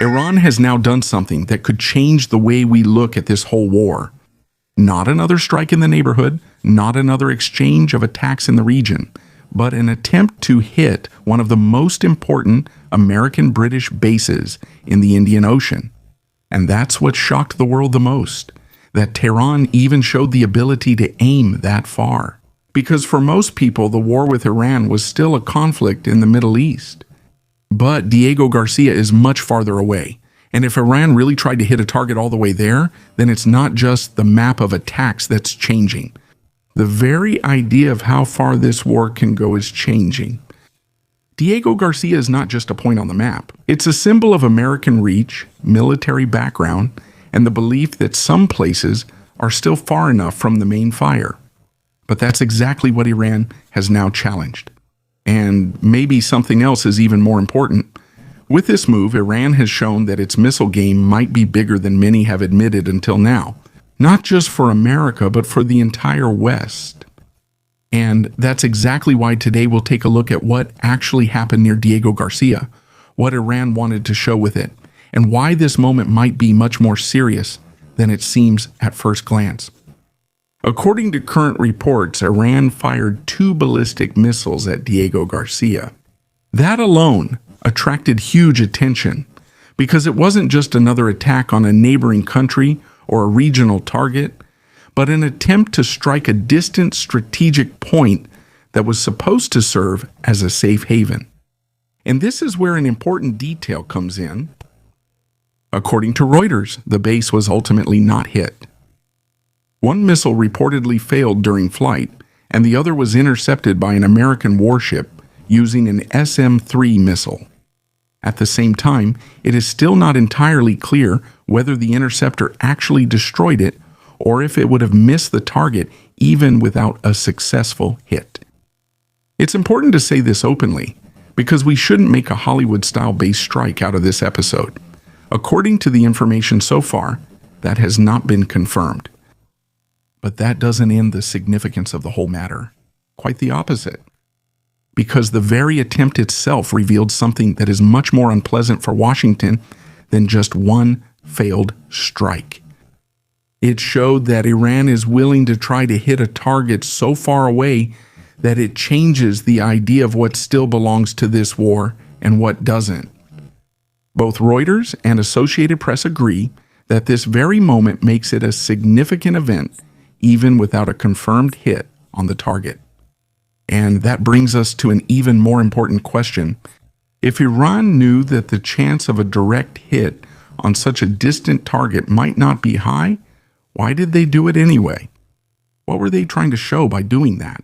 Iran has now done something that could change the way we look at this whole war. Not another strike in the neighborhood, not another exchange of attacks in the region, but an attempt to hit one of the most important American-British bases in the Indian Ocean. And that's what shocked the world the most, that Tehran even showed the ability to aim that far. Because for most people, the war with Iran was still a conflict in the Middle East. But Diego Garcia is much farther away. And if Iran really tried to hit a target all the way there, then it's not just the map of attacks that's changing. The very idea of how far this war can go is changing. Diego Garcia is not just a point on the map. It's a symbol of American reach, military background, and the belief that some places are still far enough from the main fire. But that's exactly what Iran has now challenged. And maybe something else is even more important. With this move, Iran has shown that its missile game might be bigger than many have admitted until now. Not just for America, but for the entire West. And that's exactly why today we'll take a look at what actually happened near Diego Garcia, what Iran wanted to show with it, and why this moment might be much more serious than it seems at first glance. According to current reports, Iran fired 2 ballistic missiles at Diego Garcia. That alone attracted huge attention because it wasn't just another attack on a neighboring country or a regional target, but an attempt to strike a distant strategic point that was supposed to serve as a safe haven. And this is where an important detail comes in. According to Reuters, the base was ultimately not hit. One missile reportedly failed during flight, and the other was intercepted by an American warship using an SM-3 missile. At the same time, it is still not entirely clear whether the interceptor actually destroyed it or if it would have missed the target even without a successful hit. It's important to say this openly because we shouldn't make a Hollywood-style base strike out of this episode. According to the information so far, that has not been confirmed. But that doesn't end the significance of the whole matter. Quite the opposite. Because the very attempt itself revealed something that is much more unpleasant for Washington than just one failed strike. It showed that Iran is willing to try to hit a target so far away that it changes the idea of what still belongs to this war and what doesn't. Both Reuters and Associated Press agree that this very moment makes it a significant event even without a confirmed hit on the target. And that brings us to an even more important question. If Iran knew that the chance of a direct hit on such a distant target might not be high, why did they do it anyway? What were they trying to show by doing that?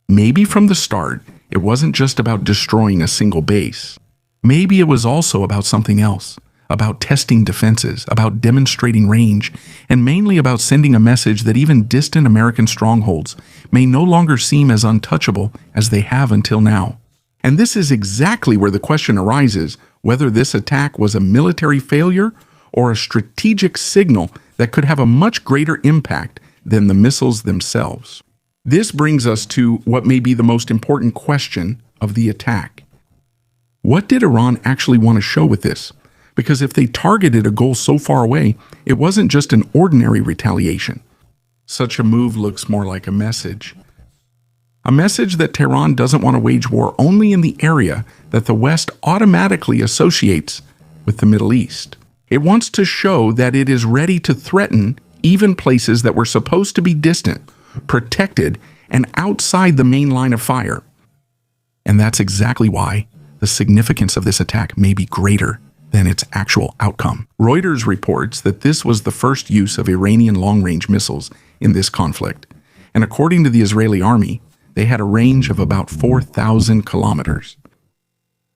Maybe from the start, it wasn't just about destroying a single base. Maybe it was also about something else, about testing defenses, about demonstrating range, and mainly about sending a message that even distant American strongholds may no longer seem as untouchable as they have until now. And this is exactly where the question arises whether this attack was a military failure or a strategic signal that could have a much greater impact than the missiles themselves. This brings us to what may be the most important question of the attack. What did Iran actually want to show with this? Because if they targeted a goal so far away, it wasn't just an ordinary retaliation. Such a move looks more like a message. A message that Tehran doesn't want to wage war only in the area that the West automatically associates with the Middle East. It wants to show that it is ready to threaten even places that were supposed to be distant, protected, and outside the main line of fire. And that's exactly why the significance of this attack may be greater than its actual outcome. Reuters reports that this was the first use of Iranian long-range missiles in this conflict, and according to the Israeli army, they had a range of about 4,000 kilometers.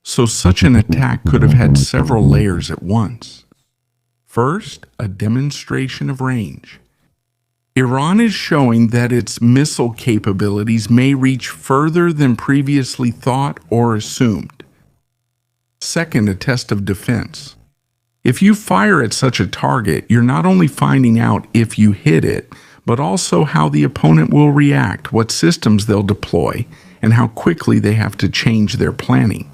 So such an attack could have had several layers at once. First, a demonstration of range. Iran is showing that its missile capabilities may reach further than previously thought or assumed. Second, a test of defense. If you fire at such a target, you're not only finding out if you hit it, but also how the opponent will react, what systems they'll deploy, and how quickly they have to change their planning.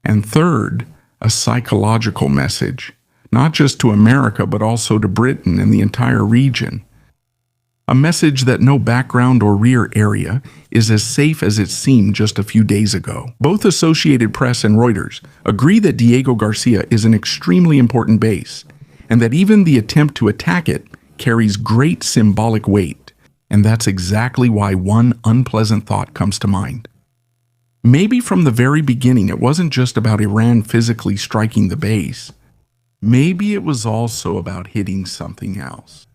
And third, a psychological message, not just to America, but also to Britain and the entire region. A message that no background or rear area is as safe as it seemed just a few days ago. Both Associated Press and Reuters agree that Diego Garcia is an extremely important base, and that even the attempt to attack it carries great symbolic weight. And that's exactly why one unpleasant thought comes to mind. Maybe from the very beginning it wasn't just about Iran physically striking the base. Maybe it was also about hitting something else.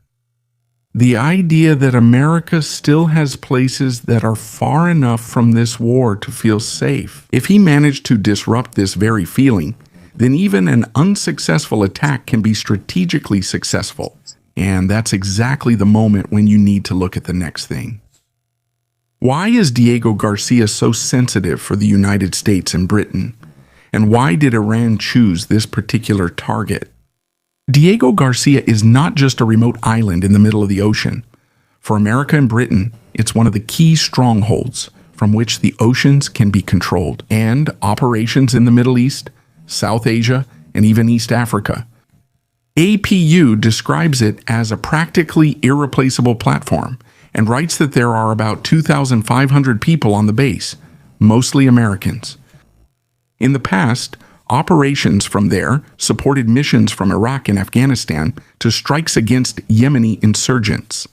The idea that America still has places that are far enough from this war to feel safe. If he managed to disrupt this very feeling, then even an unsuccessful attack can be strategically successful. And that's exactly the moment when you need to look at the next thing. Why is Diego Garcia so sensitive for the United States and Britain? And why did Iran choose this particular target? Diego Garcia is not just a remote island in the middle of the ocean. For America and Britain, it's one of the key strongholds from which the oceans can be controlled, and operations in the Middle East, South Asia, and even East Africa. APU describes it as a practically irreplaceable platform and writes that there are about 2,500 people on the base, mostly Americans. In the past, operations from there supported missions from Iraq and Afghanistan to strikes against Yemeni insurgents.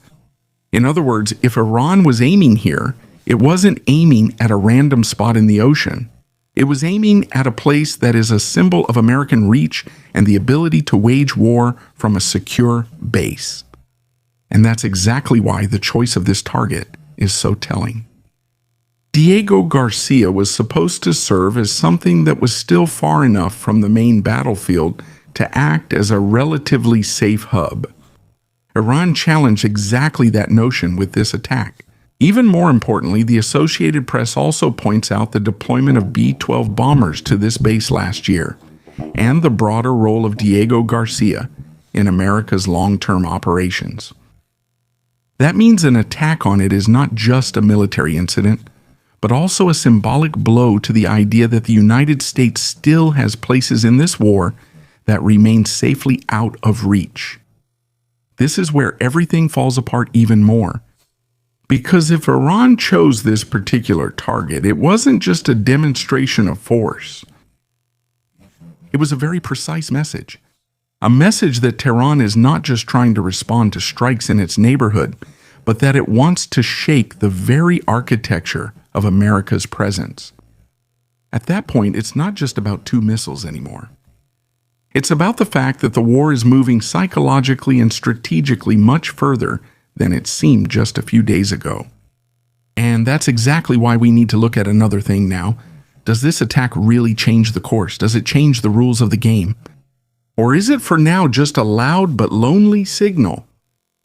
In other words, if Iran was aiming here, it wasn't aiming at a random spot in the ocean. It was aiming at a place that is a symbol of American reach and the ability to wage war from a secure base. And that's exactly why the choice of this target is so telling. Diego Garcia was supposed to serve as something that was still far enough from the main battlefield to act as a relatively safe hub. Iran challenged exactly that notion with this attack. Even more importantly, the Associated Press also points out the deployment of B-12 bombers to this base last year, and the broader role of Diego Garcia in America's long-term operations. That means an attack on it is not just a military incident, but also a symbolic blow to the idea that the United States still has places in this war that remain safely out of reach. This is where everything falls apart even more. Because if Iran chose this particular target, it wasn't just a demonstration of force. It was a very precise message. A message that Tehran is not just trying to respond to strikes in its neighborhood, but that it wants to shake the very architecture of America's presence. At that point, it's not just about two missiles anymore. It's about the fact that the war is moving psychologically and strategically much further than it seemed just a few days ago. And that's exactly why we need to look at another thing now. Does this attack really change the course? Does it change the rules of the game? Or is it for now just a loud but lonely signal?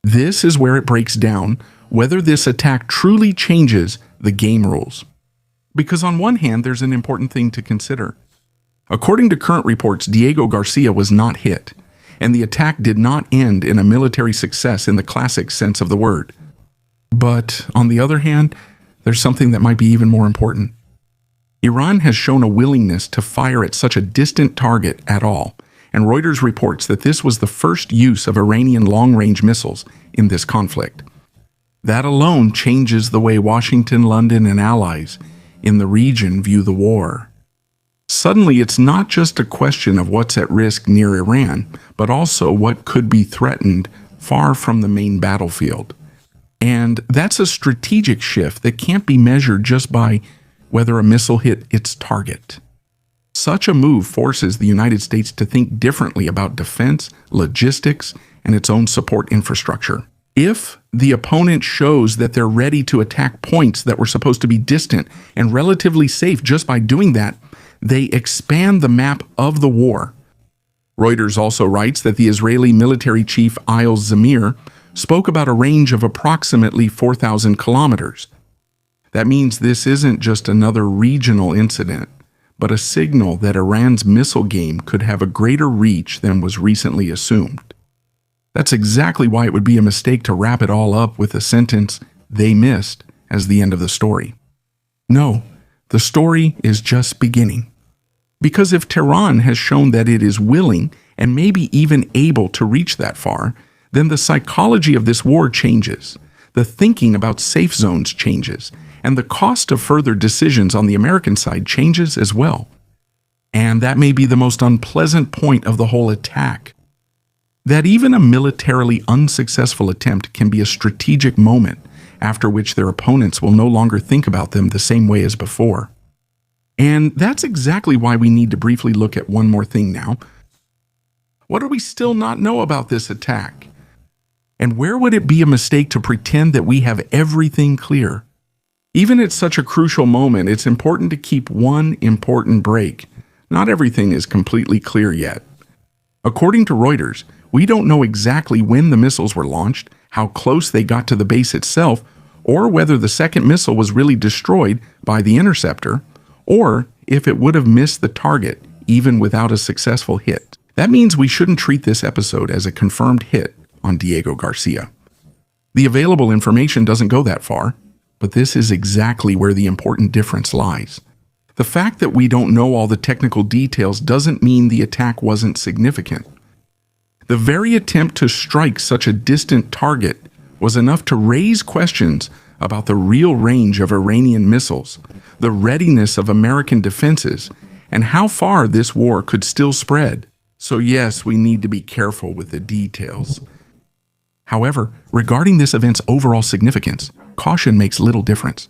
This is where it breaks down whether this attack truly changes the game rules. Because on one hand, there's an important thing to consider. According to current reports, Diego Garcia was not hit, and the attack did not end in a military success in the classic sense of the word. But on the other hand, there's something that might be even more important. Iran has shown a willingness to fire at such a distant target at all, and Reuters reports that this was the first use of Iranian long-range missiles in this conflict. That alone changes the way Washington, London, and allies in the region view the war. Suddenly, it's not just a question of what's at risk near Iran, but also what could be threatened far from the main battlefield. And that's a strategic shift that can't be measured just by whether a missile hit its target. Such a move forces the United States to think differently about defense, logistics, and its own support infrastructure. If the opponent shows that they're ready to attack points that were supposed to be distant and relatively safe just by doing that, they expand the map of the war. Reuters also writes that the Israeli military chief Eyal Zamir spoke about a range of approximately 4,000 kilometers. That means this isn't just another regional incident, but a signal that Iran's missile game could have a greater reach than was recently assumed. That's exactly why it would be a mistake to wrap it all up with the sentence, "they missed," as the end of the story. No, the story is just beginning. Because if Tehran has shown that it is willing and maybe even able to reach that far, then the psychology of this war changes, the thinking about safe zones changes, and the cost of further decisions on the American side changes as well. And that may be the most unpleasant point of the whole attack. That even a militarily unsuccessful attempt can be a strategic moment after which their opponents will no longer think about them the same way as before. And that's exactly why we need to briefly look at one more thing now. What do we still not know about this attack? And where would it be a mistake to pretend that we have everything clear? Even at such a crucial moment, it's important to keep one important break. Not everything is completely clear yet. According to Reuters, we don't know exactly when the missiles were launched, how close they got to the base itself, or whether the second missile was really destroyed by the interceptor, or if it would have missed the target even without a successful hit. That means we shouldn't treat this episode as a confirmed hit on Diego Garcia. The available information doesn't go that far, but this is exactly where the important difference lies. The fact that we don't know all the technical details doesn't mean the attack wasn't significant. The very attempt to strike such a distant target was enough to raise questions about the real range of Iranian missiles, the readiness of American defenses, and how far this war could still spread. So yes, we need to be careful with the details. However, regarding this event's overall significance, caution makes little difference.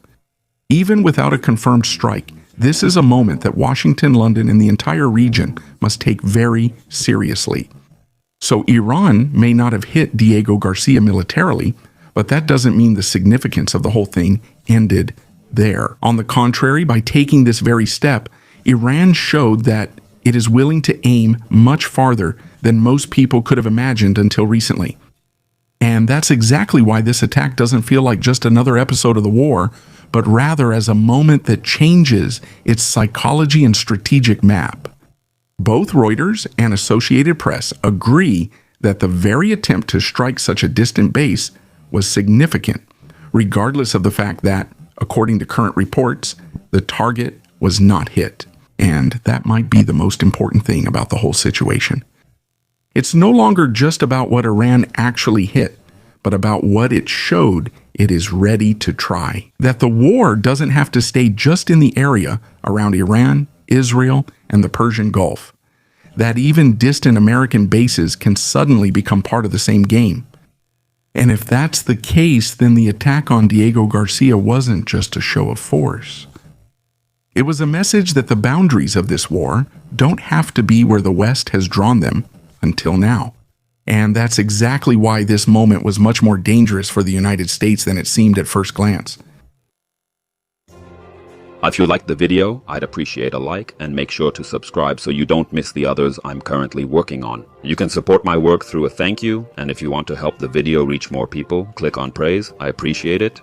Even without a confirmed strike, this is a moment that Washington, London, and the entire region must take very seriously. So Iran may not have hit Diego Garcia militarily, but that doesn't mean the significance of the whole thing ended there. On the contrary, by taking this very step, Iran showed that it is willing to aim much farther than most people could have imagined until recently. And that's exactly why this attack doesn't feel like just another episode of the war, but rather as a moment that changes its psychology and strategic map. Both Reuters and Associated Press agree that the very attempt to strike such a distant base was significant, regardless of the fact that, according to current reports, the target was not hit. And that might be the most important thing about the whole situation. It's no longer just about what Iran actually hit, but about what it showed it is ready to try. That the war doesn't have to stay just in the area around Iran, Israel, and the Persian Gulf. That even distant American bases can suddenly become part of the same game. And if that's the case, then the attack on Diego Garcia wasn't just a show of force. It was a message that the boundaries of this war don't have to be where the West has drawn them until now. And that's exactly why this moment was much more dangerous for the United States than it seemed at first glance. If you liked the video, I'd appreciate a like and make sure to subscribe so you don't miss the others I'm currently working on. You can support my work through a thank you, and if you want to help the video reach more people, click on praise. I appreciate it.